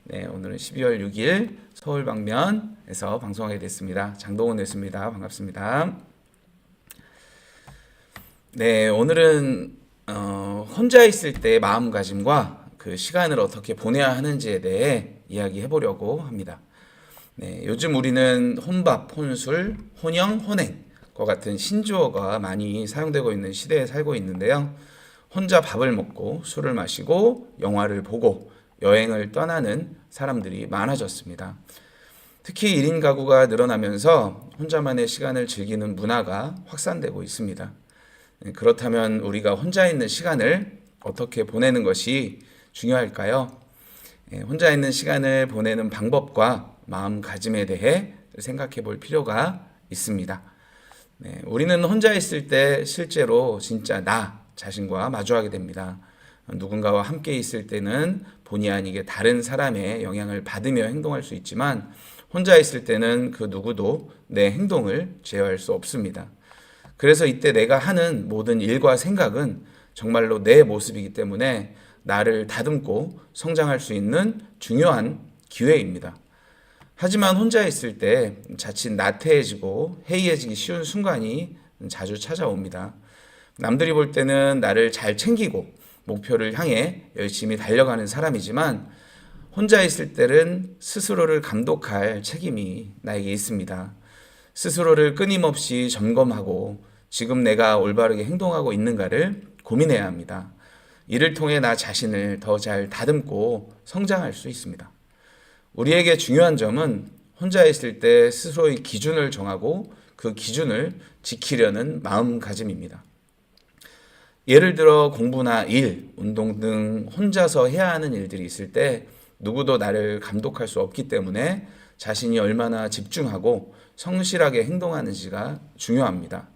네, 오늘은 12월 6일 서울 방면에서 방송하게 됐습니다. 장동원 교수입니다. 반갑습니다. 네, 오늘은 혼자 있을 때의 마음가짐과 그 시간을 어떻게 보내야 하는지에 대해 이야기해 보려고 합니다. 네, 요즘 우리는 혼밥, 혼술, 혼영, 혼행과 같은 신조어가 많이 사용되고 있는 시대에 살고 있는데요. 혼자 밥을 먹고 술을 마시고 영화를 보고 여행을 떠나는 사람들이 많아졌습니다. 특히 1인 가구가 늘어나면서 혼자만의 시간을 즐기는 문화가 확산되고 있습니다. 그렇다면 우리가 혼자 있는 시간을 어떻게 보내는 것이 중요할까요? 혼자 있는 시간을 보내는 방법과 마음가짐에 대해 생각해 볼 필요가 있습니다. 우리는 혼자 있을 때 실제로 진짜 나 자신과 마주하게 됩니다. 누군가와 함께 있을 때는 본의 아니게 다른 사람의 영향을 받으며 행동할 수 있지만 혼자 있을 때는 그 누구도 내 행동을 제어할 수 없습니다. 그래서 이때 내가 하는 모든 일과 생각은 정말로 내 모습이기 때문에 나를 다듬고 성장할 수 있는 중요한 기회입니다. 하지만 혼자 있을 때 자칫 나태해지고 해이해지기 쉬운 순간이 자주 찾아옵니다. 남들이 볼 때는 나를 잘 챙기고 목표를 향해 열심히 달려가는 사람이지만 혼자 있을 때는 스스로를 감독할 책임이 나에게 있습니다. 스스로를 끊임없이 점검하고 지금 내가 올바르게 행동하고 있는가를 고민해야 합니다. 이를 통해 나 자신을 더 잘 다듬고 성장할 수 있습니다. 우리에게 중요한 점은 혼자 있을 때 스스로의 기준을 정하고 그 기준을 지키려는 마음가짐입니다. 예를 들어 공부나 일, 운동 등 혼자서 해야 하는 일들이 있을 때 누구도 나를 감독할 수 없기 때문에 자신이 얼마나 집중하고 성실하게 행동하는지가 중요합니다.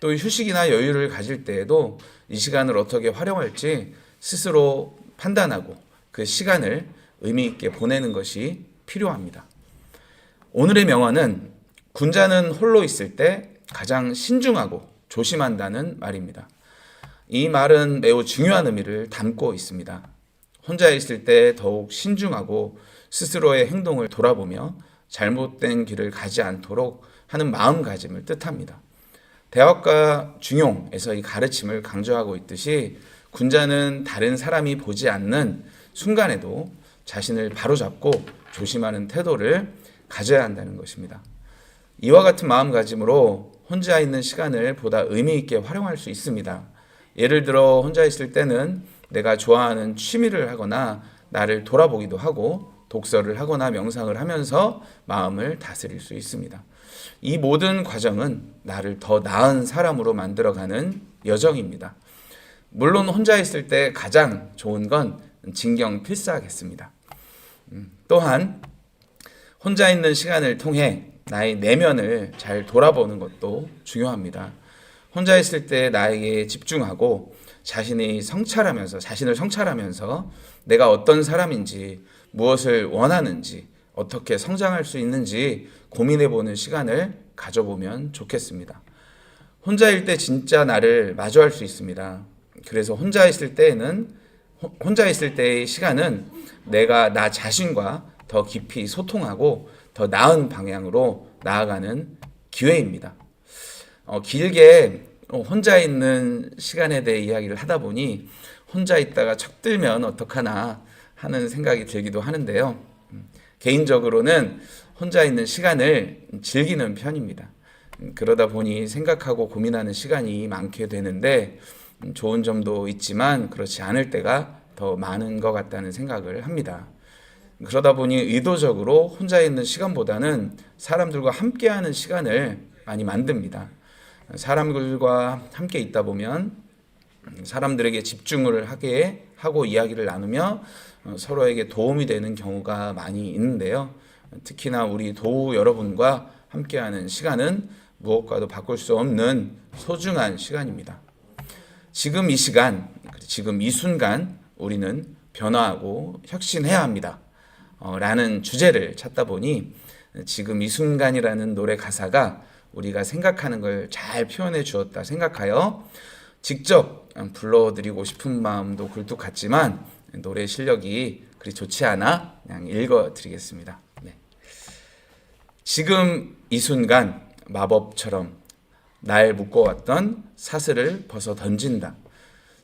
또 휴식이나 여유를 가질 때에도 이 시간을 어떻게 활용할지 스스로 판단하고 그 시간을 의미 있게 보내는 것이 필요합니다. 오늘의 명언은 군자는 홀로 있을 때 가장 신중하고 조심한다는 말입니다. 이 말은 매우 중요한 의미를 담고 있습니다. 혼자 있을 때 더욱 신중하고 스스로의 행동을 돌아보며 잘못된 길을 가지 않도록 하는 마음가짐을 뜻합니다. 대학가 중용에서 이 가르침을 강조하고 있듯이 군자는 다른 사람이 보지 않는 순간에도 자신을 바로잡고 조심하는 태도를 가져야 한다는 것입니다. 이와 같은 마음가짐으로 혼자 있는 시간을 보다 의미 있게 활용할 수 있습니다. 예를 들어 혼자 있을 때는 내가 좋아하는 취미를 하거나 나를 돌아보기도 하고 독서를 하거나 명상을 하면서 마음을 다스릴 수 있습니다. 이 모든 과정은 나를 더 나은 사람으로 만들어가는 여정입니다. 물론 혼자 있을 때 가장 좋은 건 진경필사하겠습니다. 또한 혼자 있는 시간을 통해 나의 내면을 잘 돌아보는 것도 중요합니다. 혼자 있을 때 나에게 집중하고 자신을 성찰하면서 내가 어떤 사람인지, 무엇을 원하는지, 어떻게 성장할 수 있는지 고민해보는 시간을 가져보면 좋겠습니다. 혼자일 때 진짜 나를 마주할 수 있습니다. 그래서 혼자 있을 때의 시간은 내가 나 자신과 더 깊이 소통하고 더 나은 방향으로 나아가는 기회입니다. 길게 혼자 있는 시간에 대해 이야기를 하다 보니 혼자 있다가 척들면 어떡하나 하는 생각이 들기도 하는데요. 개인적으로는 혼자 있는 시간을 즐기는 편입니다. 그러다 보니 생각하고 고민하는 시간이 많게 되는데 좋은 점도 있지만 그렇지 않을 때가 더 많은 것 같다는 생각을 합니다. 그러다 보니 의도적으로 혼자 있는 시간보다는 사람들과 함께하는 시간을 많이 만듭니다. 사람들과 함께 있다 보면 사람들에게 집중을 하게 하고 이야기를 나누며 서로에게 도움이 되는 경우가 많이 있는데요. 특히나 우리 도우 여러분과 함께하는 시간은 무엇과도 바꿀 수 없는 소중한 시간입니다. 지금 이 시간, 지금 이 순간 우리는 변화하고 혁신해야 합니다. 라는 주제를 찾다 보니 지금 이 순간이라는 노래 가사가 우리가 생각하는 걸 잘 표현해 주었다 생각하여 직접 불러드리고 싶은 마음도 굴뚝 같지만 노래 실력이 그리 좋지 않아 그냥 읽어드리겠습니다. 네. 지금 이 순간 마법처럼 날 묶어왔던 사슬을 벗어 던진다.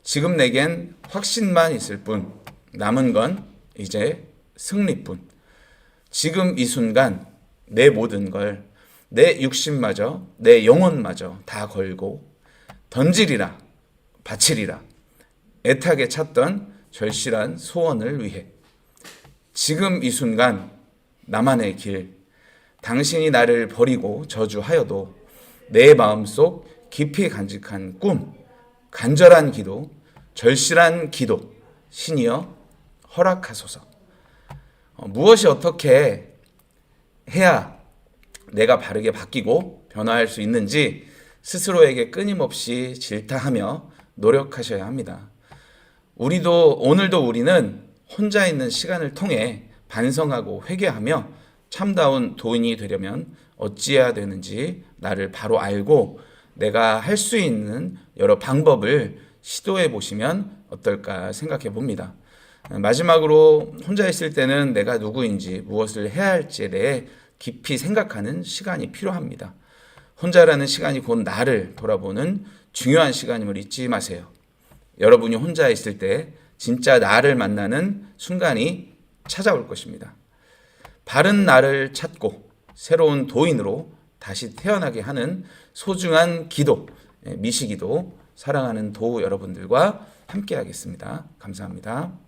지금 내겐 확신만 있을 뿐 남은 건 이제 승리뿐. 지금 이 순간 내 모든 걸, 내 육신마저, 내 영혼마저 다 걸고 던지리라, 바치리라. 애타게 찾던 절실한 소원을 위해. 지금 이 순간 나만의 길, 당신이 나를 버리고 저주하여도 내 마음속 깊이 간직한 꿈, 간절한 기도, 절실한 기도, 신이여 허락하소서. 무엇이 어떻게 해야 내가 바르게 바뀌고 변화할 수 있는지 스스로에게 끊임없이 질타하며 노력하셔야 합니다. 오늘도 우리는 혼자 있는 시간을 통해 반성하고 회개하며 참다운 도인이 되려면 어찌해야 되는지 나를 바로 알고 내가 할 수 있는 여러 방법을 시도해 보시면 어떨까 생각해 봅니다. 마지막으로 혼자 있을 때는 내가 누구인지 무엇을 해야 할지에 대해 깊이 생각하는 시간이 필요합니다. 혼자라는 시간이 곧 나를 돌아보는 중요한 시간임을 잊지 마세요. 여러분이 혼자 있을 때 진짜 나를 만나는 순간이 찾아올 것입니다. 바른 나를 찾고 새로운 도인으로 다시 태어나게 하는 소중한 기도, 미시기도 사랑하는 도우 여러분들과 함께 하겠습니다. 감사합니다.